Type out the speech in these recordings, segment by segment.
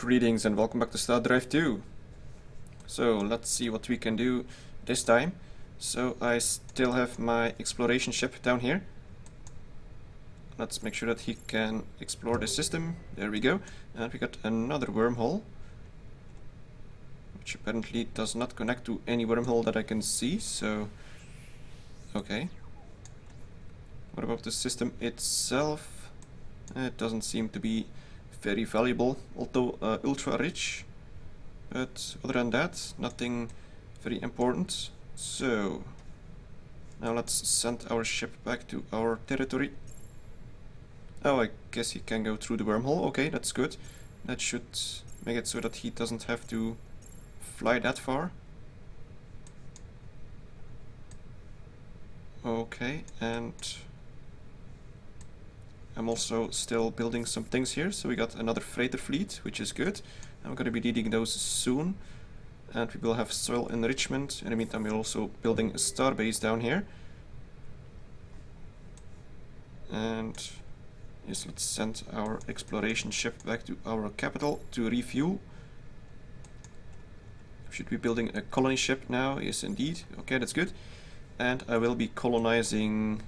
Greetings and welcome back to Stardrive 2. So let's see what we can do this time. So I still have my exploration ship down here. Let's make sure that he can explore the system. There we go. And we got another wormhole, which apparently does not connect to any wormhole that I can see, so okay. What about the system itself? It doesn't seem to be very valuable, although ultra rich, but other than that, nothing very important. So now let's send our ship back to our territory. Oh, I guess he can go through the wormhole. Okay, that's good. That should make it so that he doesn't have to fly that far. Okay, and I'm also still building some things here. So we got another freighter fleet, which is good. I'm going to be needing those soon. And we will have soil enrichment. In the meantime, we're also building a starbase down here. And yes, let's send our exploration ship back to our capital to refuel. Should be building a colony ship now. Yes, indeed. Okay, that's good. And I will be colonizing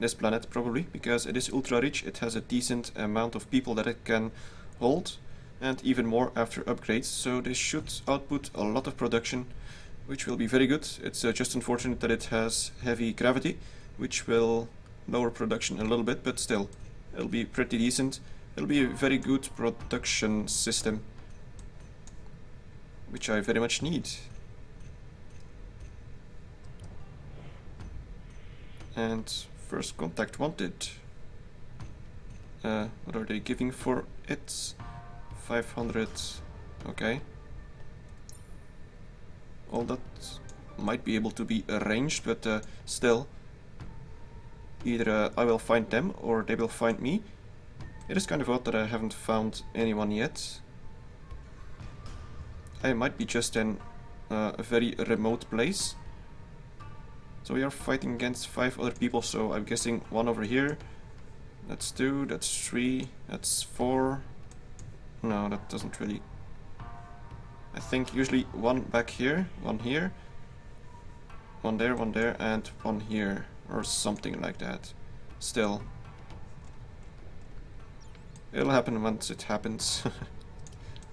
this planet probably, because it is ultra rich. It has a decent amount of people that it can hold, and even more after upgrades, so this should output a lot of production, which will be very good. It's just unfortunate that it has heavy gravity, which will lower production a little bit, but still, it'll be pretty decent. It'll be a very good production system, which I very much need. And first contact wanted. What are they giving for it? 500. Okay. All that might be able to be arranged, but still. Either I will find them or they will find me. It is kind of odd that I haven't found anyone yet. I might be just in a very remote place. So we are fighting against 5 other people, so I'm guessing 1 over here. That's 2, that's 3, that's 4. No, that doesn't really... I think usually 1 back here, 1 here, 1 there, and 1 here, or something like that. Still. It'll happen once it happens.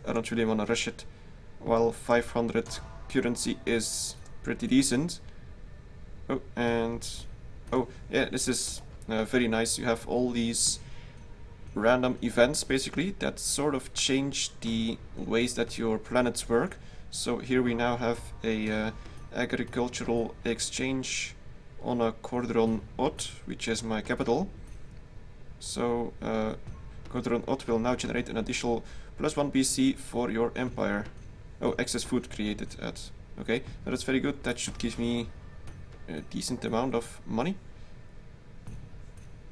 I don't really want to rush it. While 500 currency is pretty decent. Oh, and... oh, yeah, this is very nice. You have all these random events, basically, that sort of change the ways that your planets work. So here we now have a agricultural exchange on a Cordrazine Collective, which is my capital. So Cordrazine Collective will now generate an additional +1 BC for your empire. Oh, excess food created at... okay, that's very good. That should give me a decent amount of money.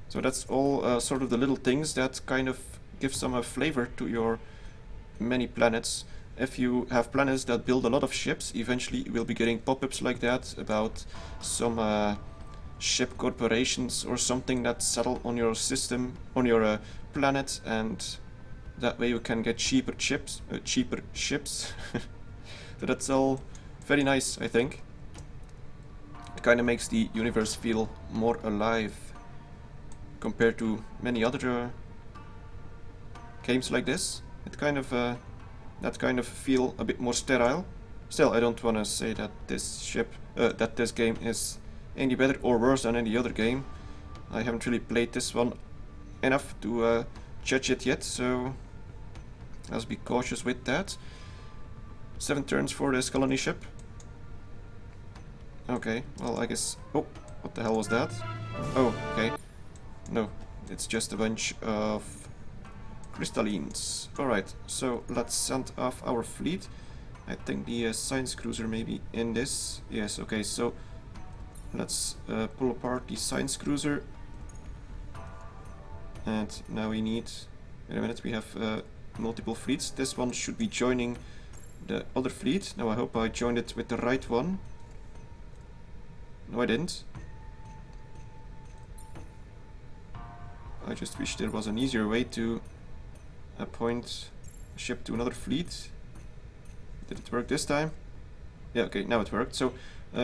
So that's all sort of the little things that kind of give some flavor to your many planets. If you have planets that build a lot of ships, eventually you will be getting pop-ups like that about some ship corporations or something that settle on your system, on your planet, and that way you can get cheaper ships. So that's all very nice, I think. It kind of makes the universe feel more alive compared to many other games like this. It kind of that kind of feel a bit more sterile. Still, I don't want to say that this game is any better or worse than any other game. I haven't really played this one enough to judge it yet, so let's be cautious with that. 7 turns for this colony ship. Okay, well, I guess... oh, what the hell was that? Oh, okay. No, it's just a bunch of crystallines. Alright, so let's send off our fleet. I think the science cruiser may be in this. Yes, okay, so let's pull apart the science cruiser. And now we need... wait a minute, we have multiple fleets. This one should be joining the other fleet. Now I hope I joined it with the right one. No, I didn't. I just wish there was an easier way to appoint ship to another fleet. Did it work this time? Yeah, okay, now it worked. So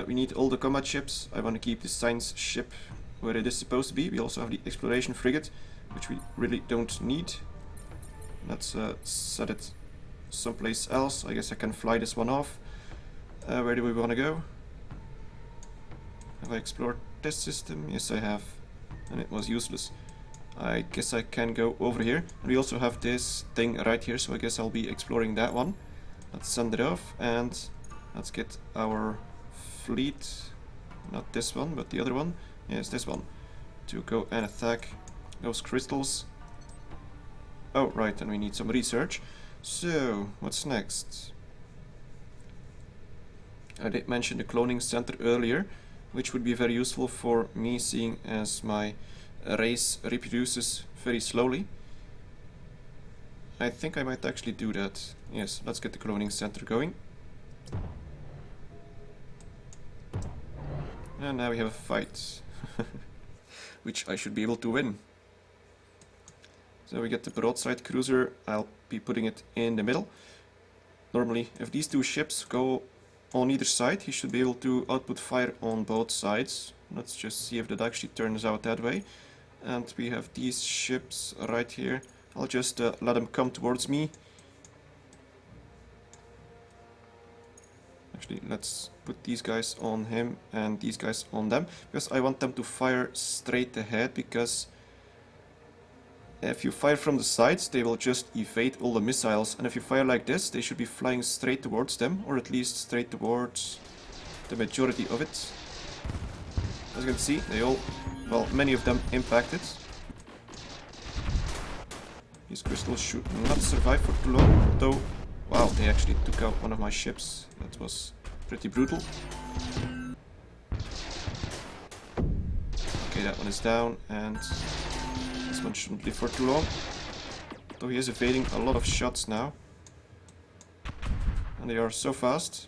we need all the combat ships. I want to keep the science ship where it is supposed to be. We also have the exploration frigate, which we really don't need. Let's set it someplace else. I guess I can fly this one off. Where do we want to go? Have I explored this system? Yes, I have. And it was useless. I guess I can go over here. And we also have this thing right here, so I guess I'll be exploring that one. Let's send it off and let's get our fleet, not this one, but the other one. Yes, this one, to go and attack those crystals. Oh, right, and we need some research. So, what's next? I did mention the cloning center earlier, which would be very useful for me, seeing as my race reproduces very slowly. I think I might actually do that. Yes, let's get the cloning center going. And now we have a fight, which I should be able to win. So we get the broadside cruiser. I'll be putting it in the middle. Normally, if these two ships go on either side, he should be able to output fire on both sides. Let's just see if that actually turns out that way. And we have these ships right here. I'll just let them come towards me. Actually, let's put these guys on him and these guys on them, because I want them to fire straight ahead, because if you fire from the sides, they will just evade all the missiles, and if you fire like this, they should be flying straight towards them, or at least straight towards the majority of it. As you can see, they all, well, many of them impacted. These crystals should not survive for too long, though. Wow, they actually took out one of my ships. That was pretty brutal. Okay, that one is down, and this one shouldn't live for too long. Though he is evading a lot of shots now. And they are so fast.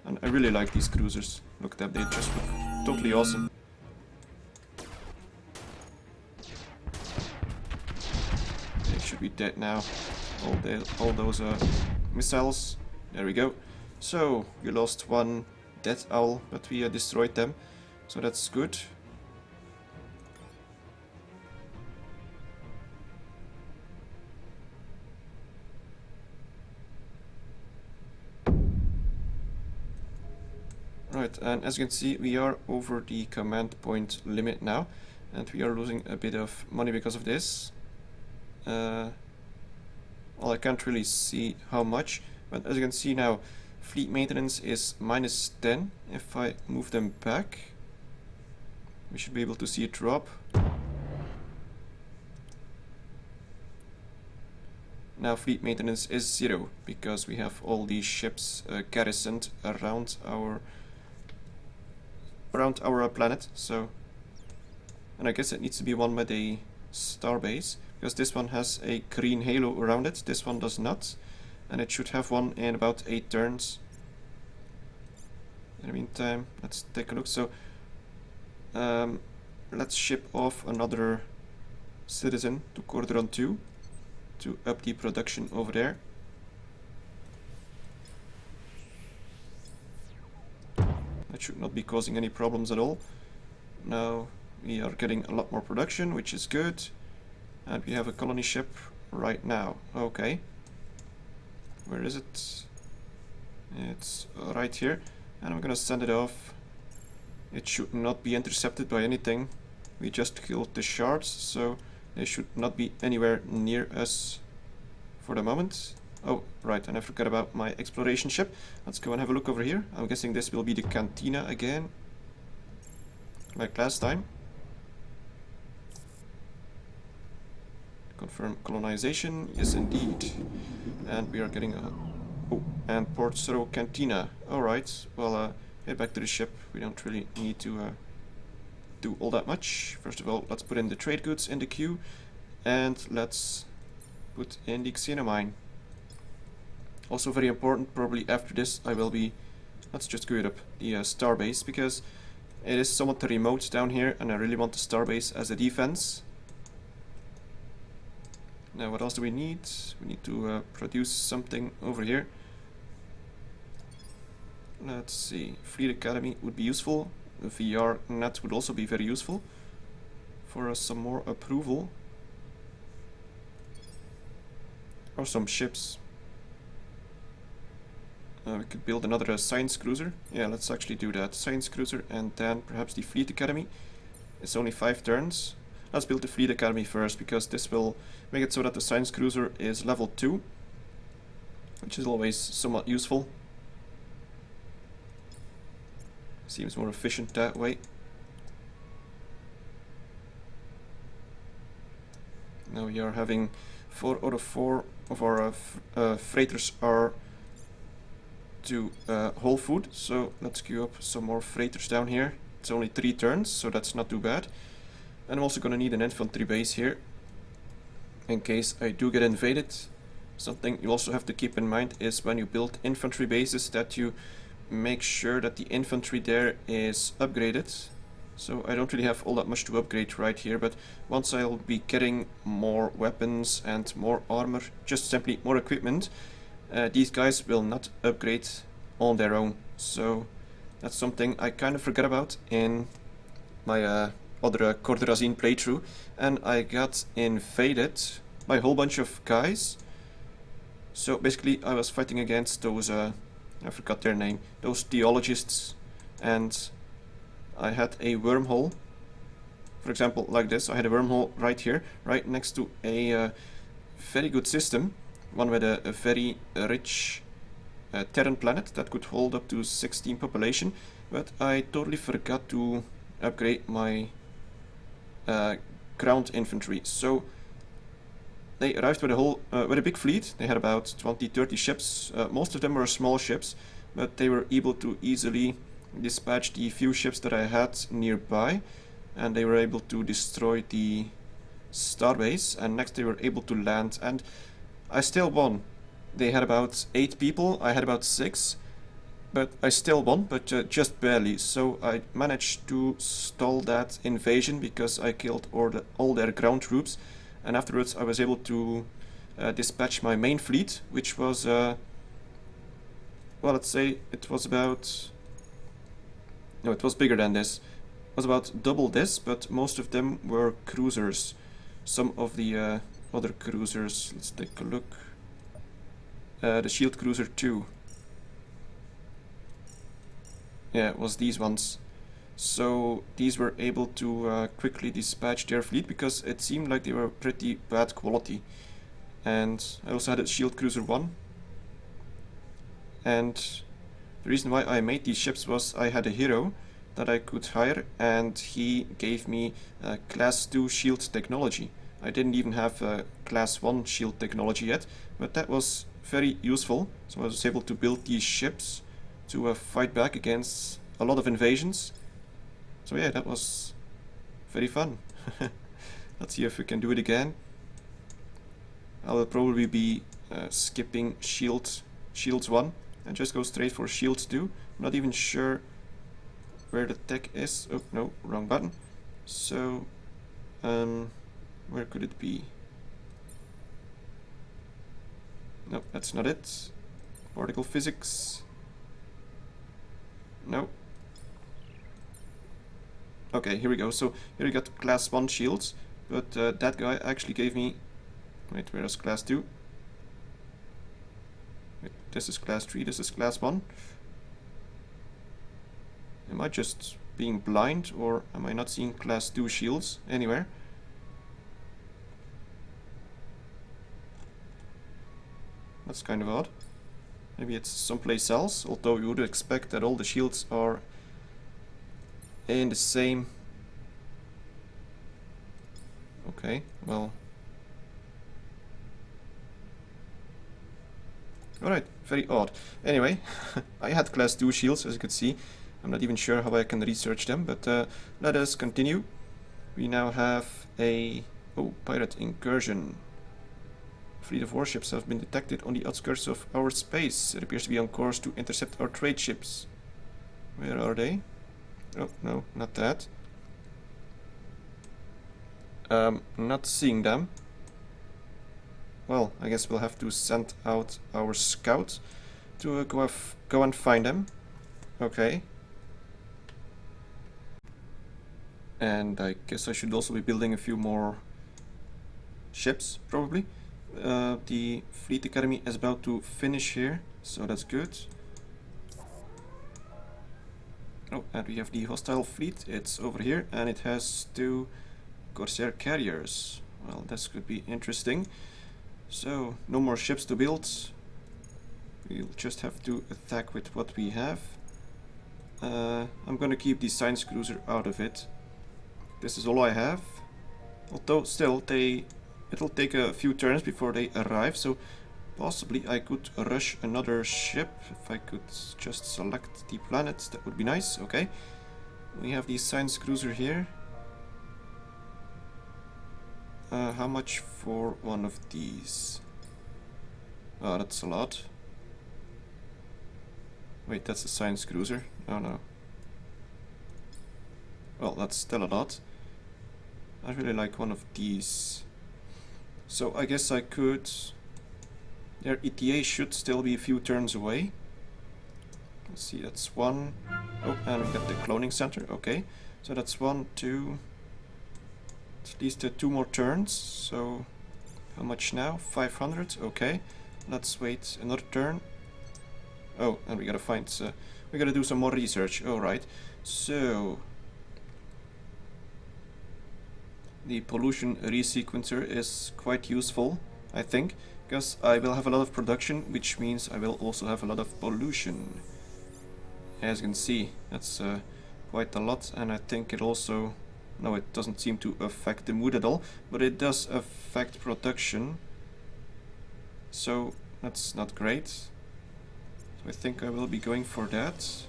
And I really like these cruisers. Look at them, they just look totally awesome. They should be dead now. All those missiles. There we go. So, we lost one death owl, but we destroyed them. So that's good. Right, and as you can see, we are over the command point limit now. And we are losing a bit of money because of this. Well, I can't really see how much, but as you can see now, fleet maintenance is -10. If I move them back, we should be able to see a drop. Now fleet maintenance is 0, because we have all these ships garrisoned around our planet. So, and I guess it needs to be one with a starbase, because this one has a green halo around it, this one does not, and it should have one in about 8 turns. In the meantime, let's take a look. So let's ship off another citizen to Cordrazine 2 to up the production over there. That should not be causing any problems at all. Now we are getting a lot more production, which is good. And we have a colony ship right now. Okay. Where is it? It's right here. And I'm gonna send it off. It should not be intercepted by anything. We just killed the shards, so they should not be anywhere near us for the moment. Oh, right, and I forgot about my exploration ship. Let's go and have a look over here. I'm guessing this will be the cantina again, like last time. Confirm colonization, yes indeed. And we are getting a... Oh, and Port Soro Cantina. Alright, well, head back to the ship. We don't really need to do all that much. First of all, let's put in the trade goods in the queue. And let's put in the xenomine. Also very important, probably after this I will be... Let's just go up the starbase, because it is somewhat remote down here and I really want the starbase as a defense. Now what else do we need? We need to produce something over here. Let's see, Fleet Academy would be useful. The VR net would also be very useful for some more approval. Or some ships. We could build another science cruiser. Yeah, let's actually do that. Science cruiser and then perhaps the Fleet Academy. It's only 5 turns. Let's build the Fleet Academy first, because this will make it so that the science cruiser is level 2. Which is always somewhat useful. Seems more efficient that way. Now we are having 4 out of 4 of our freighters are to whole food, so let's queue up some more freighters down here. It's only 3 turns, so that's not too bad. And I'm also gonna need an infantry base here in case I do get invaded. Something you also have to keep in mind is when you build infantry bases that you make sure that the infantry there is upgraded. So I don't really have all that much to upgrade right here, but once I'll be getting more weapons and more armor, just simply more equipment, these guys will not upgrade on their own. So that's something I kind of forgot about in my other Cordrazine playthrough, and I got invaded by a whole bunch of guys. So basically I was fighting against those, I forgot their name, those theologists, and I had a wormhole, for example, like this. I had a wormhole right here, right next to a very good system, one with a very rich Terran planet that could hold up to 16 population, but I totally forgot to upgrade my ground infantry. So they arrived with a big fleet. They had about 20-30 ships. Most of them were small ships, but they were able to easily dispatch the few ships that I had nearby, and they were able to destroy the starbase, and next they were able to land, and I still won. They had about 8 people, I had about 6, but I still won, but just barely. So I managed to stall that invasion because I killed all their ground troops, and afterwards I was able to dispatch my main fleet, which was, well, let's say it was about... No, it was bigger than this. It was about double this, but most of them were cruisers. Some of the other cruisers, let's take a look. The Shield Cruiser 2. Yeah, it was these ones. So these were able to quickly dispatch their fleet because it seemed like they were pretty bad quality. And I also had a Shield Cruiser 1. And the reason why I made these ships was I had a hero that I could hire, and he gave me class 2 shield technology. I didn't even have class 1 shield technology yet, but that was very useful. So I was able to build these ships to fight back against a lot of invasions. So yeah, that was very fun. Let's see if we can do it again. I will probably be skipping shields 1 and just go straight for shields 2. I'm not even sure where the tech is. Oh no, wrong button. So where could it be? No, that's not it. Particle physics. No. Okay, here we go. So here we got class 1 shields, but that guy actually gave me... Wait, where is class 2? Wait, this is class 3, this is class 1. Am I just being blind, or am I not seeing class 2 shields anywhere? That's kind of odd. Maybe it's someplace else, although you would expect that all the shields are in the same... Okay, well... Alright, very odd. Anyway, I had class 2 shields, as you could see. I'm not even sure how I can research them, but let us continue. We now have a... Oh, pirate incursion. Fleet of warships have been detected on the outskirts of our space. It appears to be on course to intercept our trade ships. Where are they? Oh, no, not that. Not seeing them. well, I guess we'll have to send out our scout to go and find them. Okay. And I guess I should also be building a few more ships, probably. The Fleet Academy is about to finish here, so that's good. Oh, and we have the hostile fleet. It's over here, and it has 2 Corsair carriers. Well, this could be interesting. So, no more ships to build. We'll just have to attack with what we have. I'm gonna keep the science cruiser out of it. This is all I have. Although, still, it'll take a few turns before they arrive, so possibly I could rush another ship. If I could just select the planet, that would be nice. Okay. We have the science cruiser here. How much for one of these? Oh, that's a lot. Wait, that's a science cruiser. Oh no. Well, that's still a lot. I really like one of these. So I guess I could... Their ETA should still be a few turns away. Let's see, that's 1. Oh, and we got the cloning center. Okay. So that's 1, 2... At least 2 more turns. So how much now? 500. Okay. Let's wait another turn. Oh, and we gotta find... we gotta do some more research. Alright. So... The pollution resequencer is quite useful, I think, because I will have a lot of production, which means I will also have a lot of pollution. As you can see, that's quite a lot, and I think it also... No, it doesn't seem to affect the mood at all, but it does affect production. So, that's not great. So I think I will be going for that.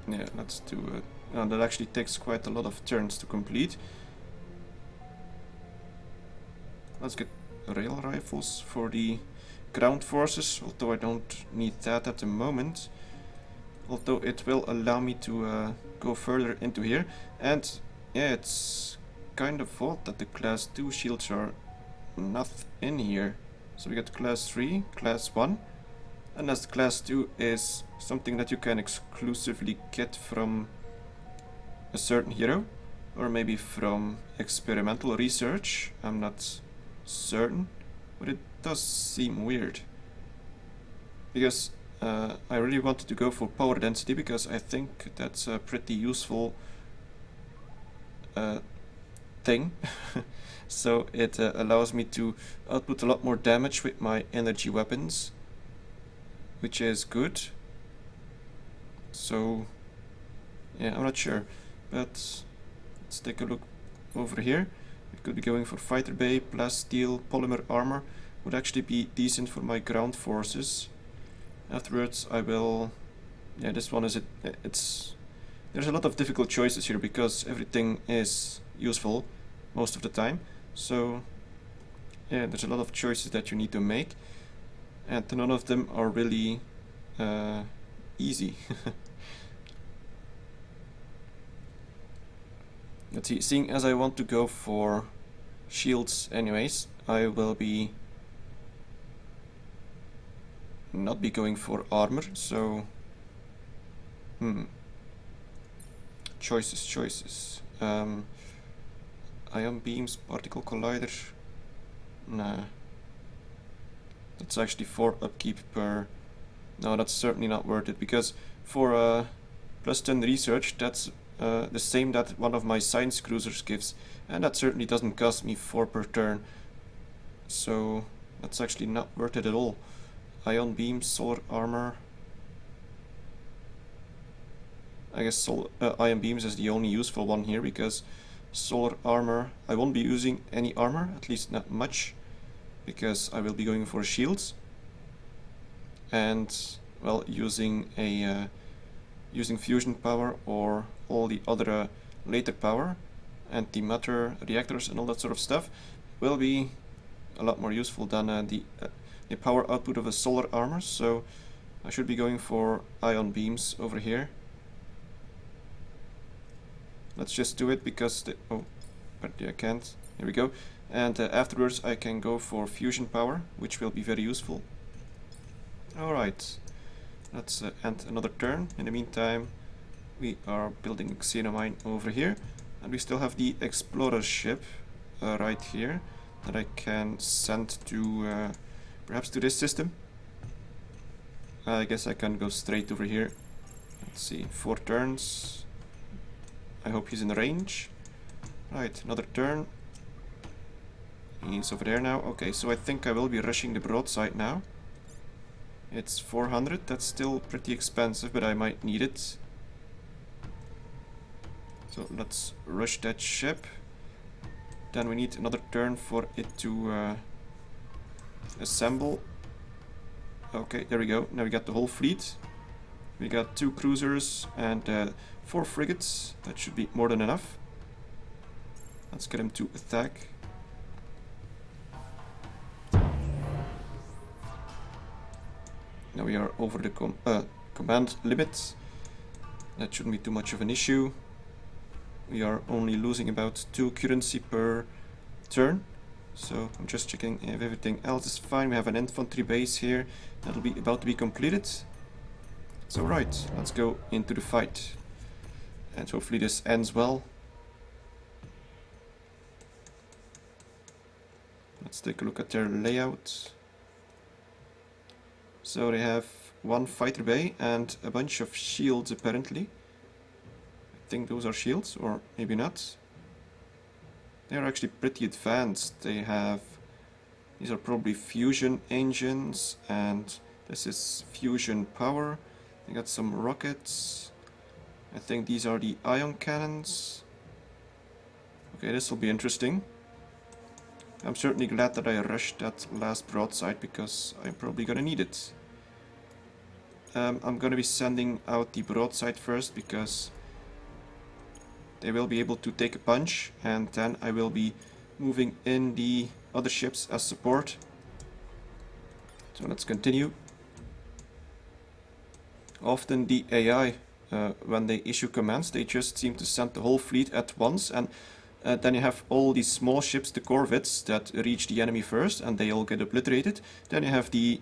Yeah, let's do it. That actually takes quite a lot of turns to complete. Let's get rail rifles for the ground forces, although I don't need that at the moment. Although it will allow me to go further into here. And yeah, it's kind of odd that the class 2 shields are not in here. So we got class 3, class 1. And as the class 2 is something that you can exclusively get from a certain hero, or maybe from experimental research, I'm not certain, but it does seem weird. Because I really wanted to go for power density, because I think that's a pretty useful thing. So it allows me to output a lot more damage with my energy weapons, which is good. So yeah, I'm not sure, but let's take a look over here. I could be going for fighter bay, blast steel, polymer armor would actually be decent for my ground forces. Afterwards I will... yeah, this one is it's... There's a lot of difficult choices here because everything is useful most of the time. So yeah, there's a lot of choices that you need to make, and none of them are really easy. Let's see, seeing as I want to go for shields anyways, I will be not be going for armor, so choices. Ion beams, particle collider. Nah. That's actually 4 upkeep per... No, that's certainly not worth it, because for plus 10 research, that's the same that one of my science cruisers gives, and that certainly doesn't cost me 4 per turn. So that's actually not worth it at all. Ion beams, solar armor. I guess ion beams is the only useful one here, because solar armor, I won't be using any armor, at least not much, because I will be going for shields. And well, using using fusion power or all the other later power, antimatter reactors and all that sort of stuff will be a lot more useful than the power output of a solar armor. So I should be going for ion beams over here. Let's just do it because oh, but I can't. Here we go. And afterwards I can go for fusion power, which will be very useful. Alright, let's end another turn. In the meantime, we are building a xenomine over here. And we still have the explorer ship right here that I can send to perhaps to this system. I guess I can go straight over here. Let's see, 4 turns. I hope he's in range. Right, another turn. He's over there now. Okay, so I think I will be rushing the broadside now. It's 400, that's still pretty expensive, but I might need it. So let's rush that ship. Then we need another turn for it to assemble. Okay, there we go. Now we got the whole fleet. We got 2 cruisers and 4 frigates. That should be more than enough. Let's get him to attack. Now we are over the command limit. That shouldn't be too much of an issue. We are only losing about 2 currency per turn. So I'm just checking if everything else is fine. We have an infantry base here that'll be about to be completed. So right, let's go into the fight. And hopefully this ends well. Let's take a look at their layout. So they have 1 fighter bay and a bunch of shields apparently. I think those are shields, or maybe not. They are actually pretty advanced. They have... these are probably fusion engines, and this is fusion power. They got some rockets. I think these are the ion cannons. Okay, this will be interesting. I'm certainly glad that I rushed that last broadside, because I'm probably gonna need it. I'm gonna be sending out the broadside first, because they will be able to take a punch, and then I will be moving in the other ships as support. So let's continue. Often the AI, when they issue commands, they just seem to send the whole fleet at once, and then you have all these small ships, the corvettes, that reach the enemy first, and they all get obliterated. Then you have the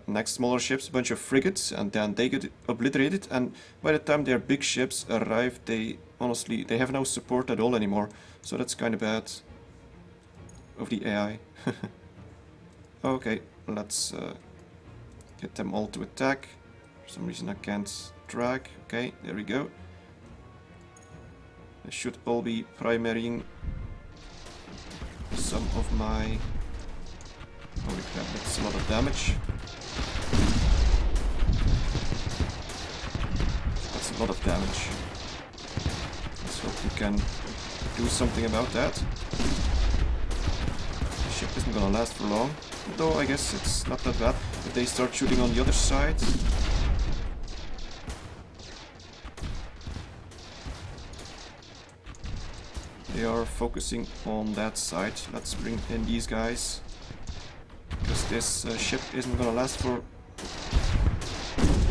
next smaller ships, a bunch of frigates, and then they get obliterated, and by the time their big ships arrive, they honestly, they have no support at all anymore. So that's kind of bad of the AI. Okay, let's get them all to attack. For some reason I can't drag. Okay, there we go. They should all be primarying some of my... holy crap, that's a lot of damage. That's a lot of damage. Let's hope we can do something about that. The ship isn't gonna last for long, though I guess it's not that bad. If they start shooting on the other side... they are focusing on that side. Let's bring in these guys, because this ship isn't gonna last for...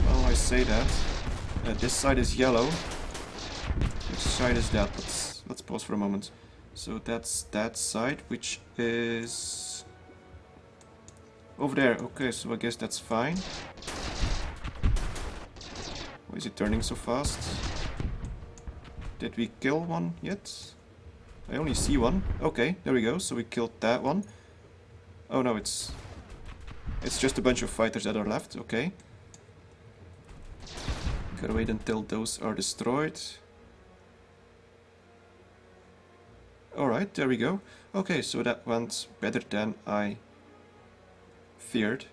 well, I say that. This side is yellow. Which side is that? Let's pause for a moment. So that's that side, which is over there. Okay, so I guess that's fine. Why is it turning so fast? Did we kill one yet? I only see one. Okay, there we go. So we killed that one. Oh no, it's just a bunch of fighters that are left. Okay. Gotta wait until those are destroyed. Alright, there we go. Okay, so that went better than I feared.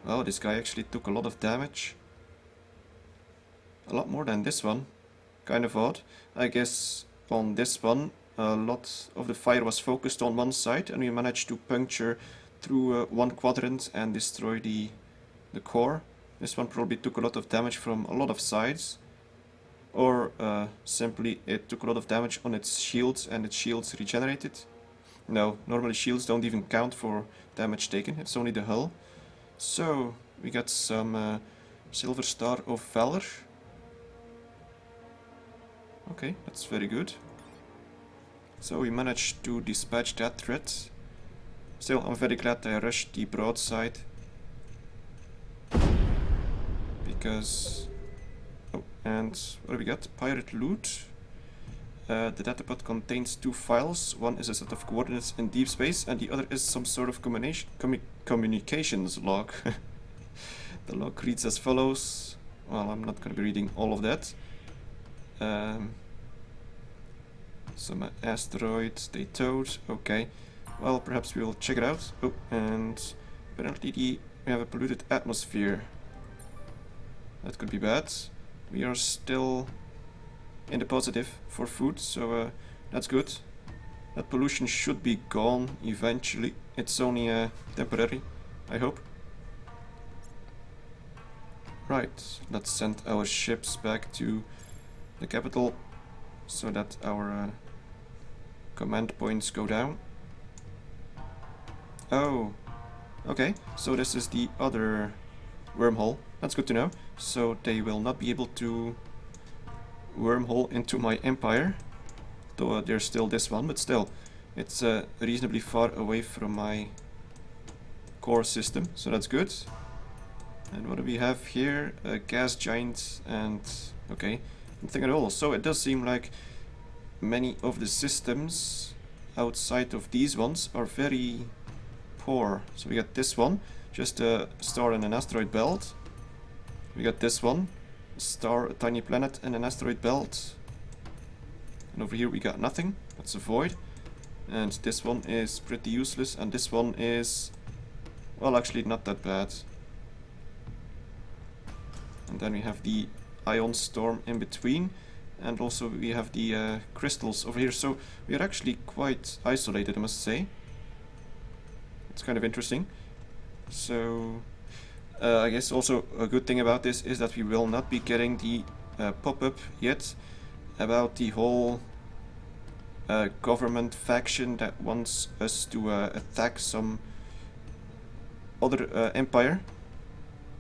Well, this guy actually took a lot of damage. A lot more than this one. Kind of odd. I guess on this one a lot of the fire was focused on one side, and we managed to puncture through one quadrant and destroy the core. This one probably took a lot of damage from a lot of sides, or simply it took a lot of damage on its shields and its shields regenerated. No, normally shields don't even count for damage taken, it's only the hull. So we got some Silver Star of Valor. Okay, that's very good. So we managed to dispatch that threat. Still, I'm very glad I rushed the broadside. Because... Oh, and what do we got? Pirate loot. The datapod contains 2 files. One is a set of coordinates in deep space, and the other is some sort of communications log. The log reads as follows. Well, I'm not going to be reading all of that. Some asteroids they towed. Okay. Well, perhaps we will check it out. Oh, and apparently we have a polluted atmosphere. That could be bad. We are still in the positive for food, so that's good. That pollution should be gone eventually. It's only temporary, I hope. Right, let's send our ships back to the capital so that our command points go down. Oh, okay, so this is the other wormhole. That's good to know. So they will not be able to wormhole into my empire, though there's still this one, but still it's reasonably far away from my core system, so that's good. And what do we have here? A gas giant, and okay, nothing at all. So it does seem like many of the systems outside of these ones are very poor. So we got this one, just a star and an asteroid belt. We got this one, a star, a tiny planet and an asteroid belt. And over here we got nothing, that's a void. And this one is pretty useless, and this one is, well, actually not that bad. And then we have the ion storm in between, and also we have the crystals over here. So we are actually quite isolated, I must say. It's kind of interesting. So I guess also a good thing about this is that we will not be getting the pop-up yet about the whole government faction that wants us to attack some other empire,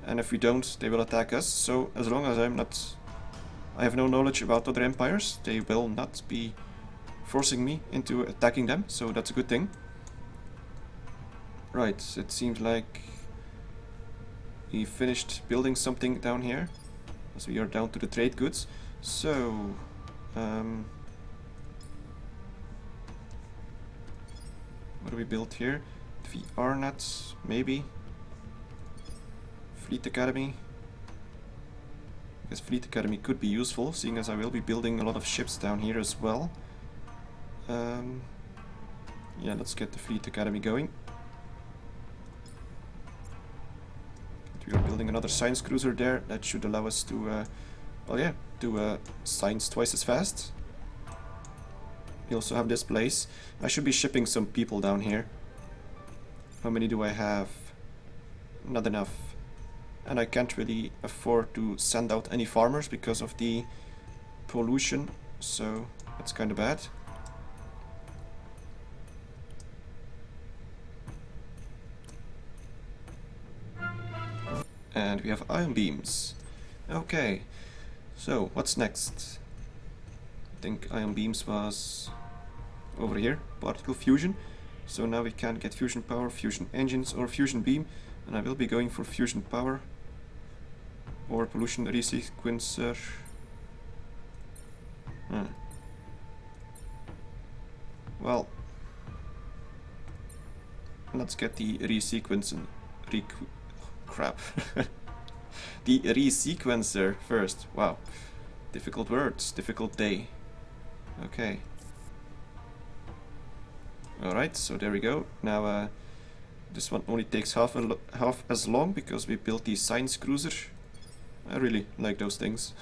and if we don't, they will attack us. So as long as I have no knowledge about other empires, they will not be forcing me into attacking them, so that's a good thing. Right, it seems like we finished building something down here, as we are down to the trade goods. So what do we build here? VRNet, maybe? Fleet Academy? I guess Fleet Academy could be useful, seeing as I will be building a lot of ships down here as well. Yeah, let's get the Fleet Academy going. We are building another science cruiser there. That should allow us to, well, yeah, do science twice as fast. We also have this place. I should be shipping some people down here. How many do I have? Not enough. And I can't really afford to send out any farmers because of the pollution, so that's kind of bad. And we have ion beams. Okay, so what's next? I think ion beams was over here, particle fusion. So now we can get fusion power, fusion engines, or fusion beam, and I will be going for fusion power or pollution resequencer. Well, let's get the resequencing. Crap. The resequencer first. Wow. Difficult words, difficult day. Okay. Alright, so there we go. Now this one only takes half as long because we built the science cruiser. I really like those things.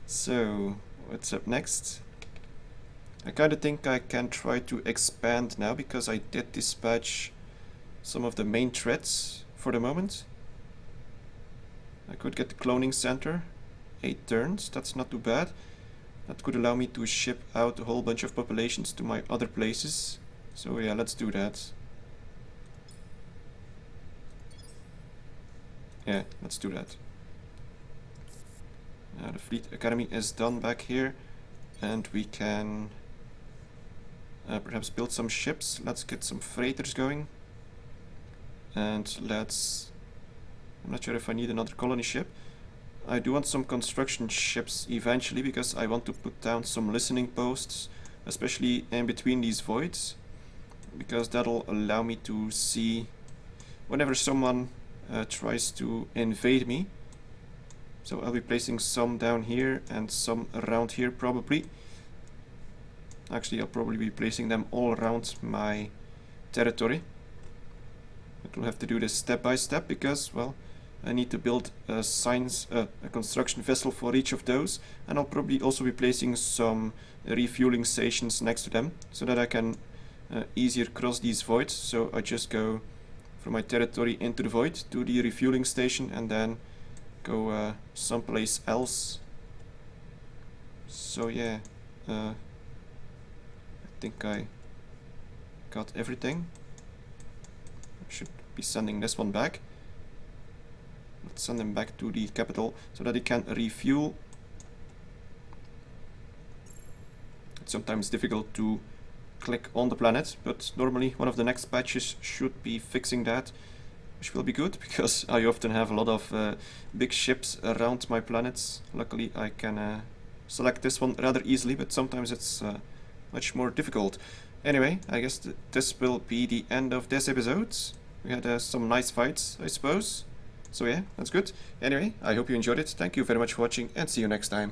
So, what's up next? I kinda think I can try to expand now because I did dispatch some of the main threats for the moment. I could get the cloning center, 8 turns, that's not too bad. That could allow me to ship out a whole bunch of populations to my other places. So yeah, let's do that. Yeah, let's do that. Now the Fleet Academy is done back here, and we can perhaps build some ships. Let's get some freighters going. And let's... I'm not sure if I need another colony ship. I do want some construction ships eventually, because I want to put down some listening posts, especially in between these voids, because that'll allow me to see whenever someone tries to invade me. So I'll be placing some down here and some around here probably. Actually, I'll probably be placing them all around my territory. But we'll have to do this step by step because, well, I need to build a construction vessel for each of those, and I'll probably also be placing some refueling stations next to them so that I can easier cross these voids. So I just go from my territory into the void to the refueling station and then go someplace else. So yeah, I think I got everything. I should be sending this one back. Let's send him back to the capital so that he can refuel. It's sometimes difficult to click on the planet, but normally one of the next patches should be fixing that, which will be good because I often have a lot of big ships around my planets. Luckily I can select this one rather easily, but sometimes it's much more difficult. Anyway, I guess this will be the end of this episode. We had some nice fights, I suppose. So yeah, that's good. Anyway, I hope you enjoyed it. Thank you very much for watching and see you next time.